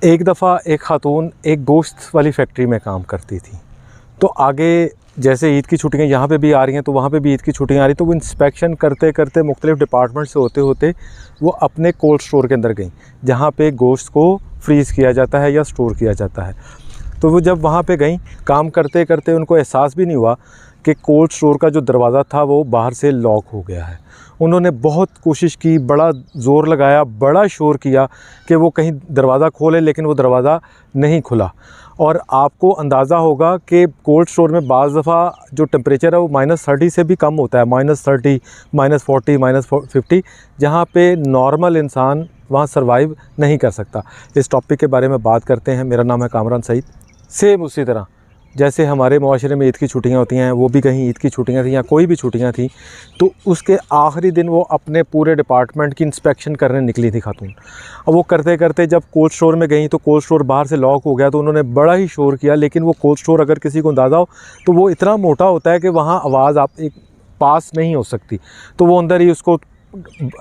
एक दफ़ा एक ख़ातून एक गोश्त वाली फैक्ट्री में काम करती थी। तो आगे जैसे ईद की छुट्टियां यहाँ पे भी आ रही हैं तो वहाँ पे भी ईद की छुट्टियां आ रही, तो वो इंस्पेक्शन करते करते मुख्तलिफ़ डिपार्टमेंट से होते होते वो अपने कोल्ड स्टोर के अंदर गई, जहाँ पे गोश्त को फ्रीज़ किया जाता है या स्टोर किया जाता है। तो वो जब वहाँ पे गई, काम करते करते उनको एहसास भी नहीं हुआ कि कोल्ड स्टोर का जो दरवाज़ा था वो बाहर से लॉक हो गया है। उन्होंने बहुत कोशिश की, बड़ा ज़ोर लगाया, बड़ा शोर किया कि वो कहीं दरवाज़ा खोले, लेकिन वो दरवाज़ा नहीं खुला। और आपको अंदाज़ा होगा कि कोल्ड स्टोर में बाज़ दफ़ा जो टेम्परेचर है वो -30 से भी कम होता है, -30, -40, -50, जहाँ पे नॉर्मल इंसान वहाँ सर्वाइव नहीं कर सकता। इस टॉपिक के बारे में बात करते हैं। मेरा नाम है कामरान सईद। सेम उसी तरह जैसे हमारे मुआशरे में ईद की छुट्टियां होती हैं, वो भी कहीं ईद की छुट्टियां थी या कोई भी छुट्टियां थी, तो उसके आखिरी दिन वो अपने पूरे डिपार्टमेंट की इंस्पेक्शन करने निकली थी खातून। अब वो करते करते जब कोल्ड स्टोर में गई तो कोल्ड स्टोर बाहर से लॉक हो गया, तो उन्होंने बड़ा ही शोर किया। लेकिन वो कोल्ड स्टोर अगर किसी को अंदाज़ा हो तो वो इतना मोटा होता है कि वहाँ आवाज़ आप एक पास नहीं हो सकती, तो वो अंदर ही उसको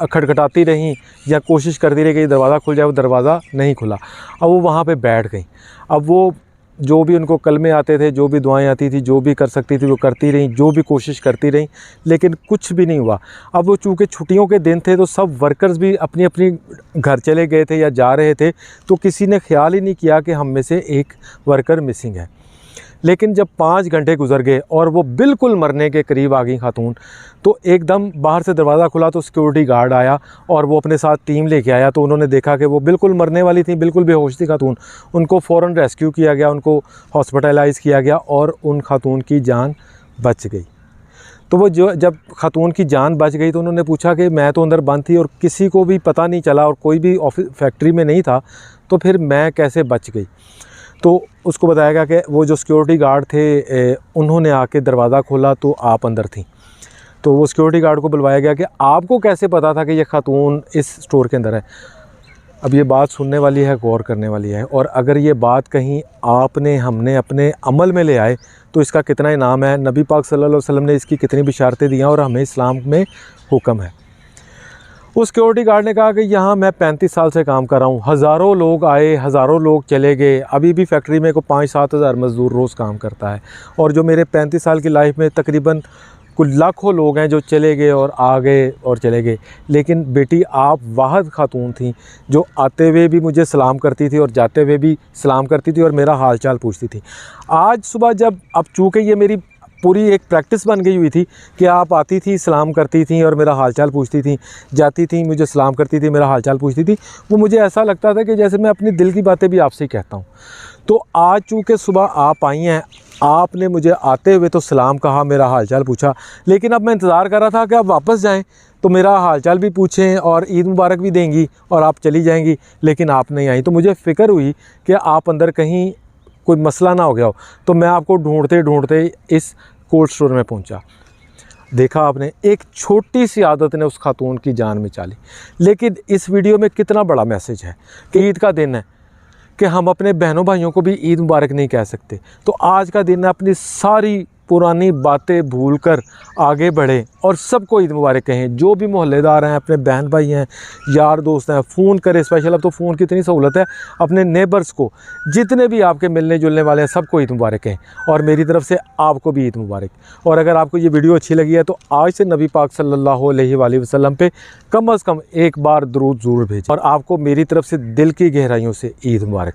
खटखटाती रहीं या कोशिश करती रही कि दरवाज़ा खुल जाए, वो दरवाज़ा नहीं खुला। अब वो वहाँ पे बैठ गई। अब वो जो भी उनको कलमे आते थे, जो भी दुआएं आती थी, जो भी कर सकती थी वो करती रहीं, जो भी कोशिश करती रहीं, लेकिन कुछ भी नहीं हुआ। अब वो चूँकि छुट्टियों के दिन थे तो सब वर्कर्स भी अपनी अपनी घर चले गए थे या जा रहे थे, तो किसी ने ख्याल ही नहीं किया कि हम में से एक वर्कर मिसिंग है। लेकिन जब 5 घंटे गुजर गए और वो बिल्कुल मरने के करीब आ गई खातून, तो एकदम बाहर से दरवाज़ा खुला तो सिक्योरिटी गार्ड आया और वो अपने साथ टीम लेके आया। तो उन्होंने देखा कि वो बिल्कुल मरने वाली थी, बिल्कुल बेहोश थी खातून। उनको फ़ौरन रेस्क्यू किया गया, उनको हॉस्पिटलाइज़ किया गया और उन खातून की जान बच गई। तो वो जब खातून की जान बच गई तो उन्होंने पूछा कि मैं तो अंदर बंद थी और किसी को भी पता नहीं चला और कोई भी ऑफिस फैक्ट्री में नहीं था, तो फिर मैं कैसे बच गई। तो उसको बताया गया कि वो जो सिक्योरिटी गार्ड थे उन्होंने आके दरवाज़ा खोला तो आप अंदर थी। तो वो सिक्योरिटी गार्ड को बुलवाया गया कि आपको कैसे पता था कि ये खातून इस स्टोर के अंदर है। अब ये बात सुनने वाली है, गौर करने वाली है, और अगर ये बात कहीं आपने हमने अपने अमल में ले आए तो इसका कितना इनाम है। नबी पाक सल्लल्लाहु अलैहि वसल्लम ने इसकी कितनी बिशारतें दी हैं और हमें इस्लाम में हुक्म है। उस सिक्योरिटी गार्ड ने कहा कि यहाँ मैं 35 साल से काम कर रहा हूँ, हज़ारों लोग आए, हज़ारों लोग चले गए, अभी भी फैक्ट्री में को 5-7 हज़ार मज़दूर रोज़ काम करता है, और जो मेरे 35 साल की लाइफ में तकरीबन कुछ लाखों लोग हैं जो चले गए और आ गए और चले गए, लेकिन बेटी आप वाहिद खातून थी जो आते हुए भी मुझे सलाम करती थी और जाते हुए भी सलाम करती थी और मेरा हाल चाल पूछती थी। आज सुबह जब, अब चूँकि ये मेरी पूरी एक प्रैक्टिस बन गई हुई थी कि आप आती थी, सलाम करती थी और मेरा हालचाल पूछती थी, जाती थी, मुझे सलाम करती थी, मेरा हालचाल पूछती थी, वो मुझे ऐसा लगता था कि जैसे मैं अपनी दिल की बातें भी आपसे ही कहता हूँ। तो आज चूँकि सुबह आप आई हैं, आपने मुझे आते हुए तो सलाम कहा, मेरा हालचाल पूछा, लेकिन अब मैं इंतज़ार कर रहा था कि आप वापस जाएँ तो मेरा हालचाल भी पूछें और ईद मुबारक भी देंगी और आप चली जाएंगी, लेकिन आप नहीं आई। तो मुझे फ़िक्र हुई कि आप अंदर कहीं कोई मसला ना हो गया हो। तो मैं आपको ढूंढते ढूंढते इस कोल्ड स्टोर में पहुंचा। देखा आपने, एक छोटी सी आदत ने उस खातून की जान बचा ली। लेकिन इस वीडियो में कितना बड़ा मैसेज है कि ईद का दिन है कि हम अपने बहनों भाइयों को भी ईद मुबारक नहीं कह सकते। तो आज का दिन है, अपनी सारी पुरानी बातें भूलकर आगे बढ़ें और सबको ईद मुबारक कहें। जो भी मोहल्लेदार हैं, अपने बहन भाई हैं, यार दोस्त हैं, फ़ोन करें। स्पेशल अब तो फ़ोन की इतनी सहूलत है, अपने नेबर्स को, जितने भी आपके मिलने जुलने वाले हैं, सबको ईद मुबारक कहें और मेरी तरफ से आपको भी ईद मुबारक। और अगर आपको ये वीडियो अच्छी लगी है तो आज से नबी पाक सल्लल्लाहु अलैहि वसल्लम पे कम अज़ कम एक बार दुरूद ज़रूर भेजें और आपको मेरी तरफ से दिल की गहराइयों से ईद मुबारक।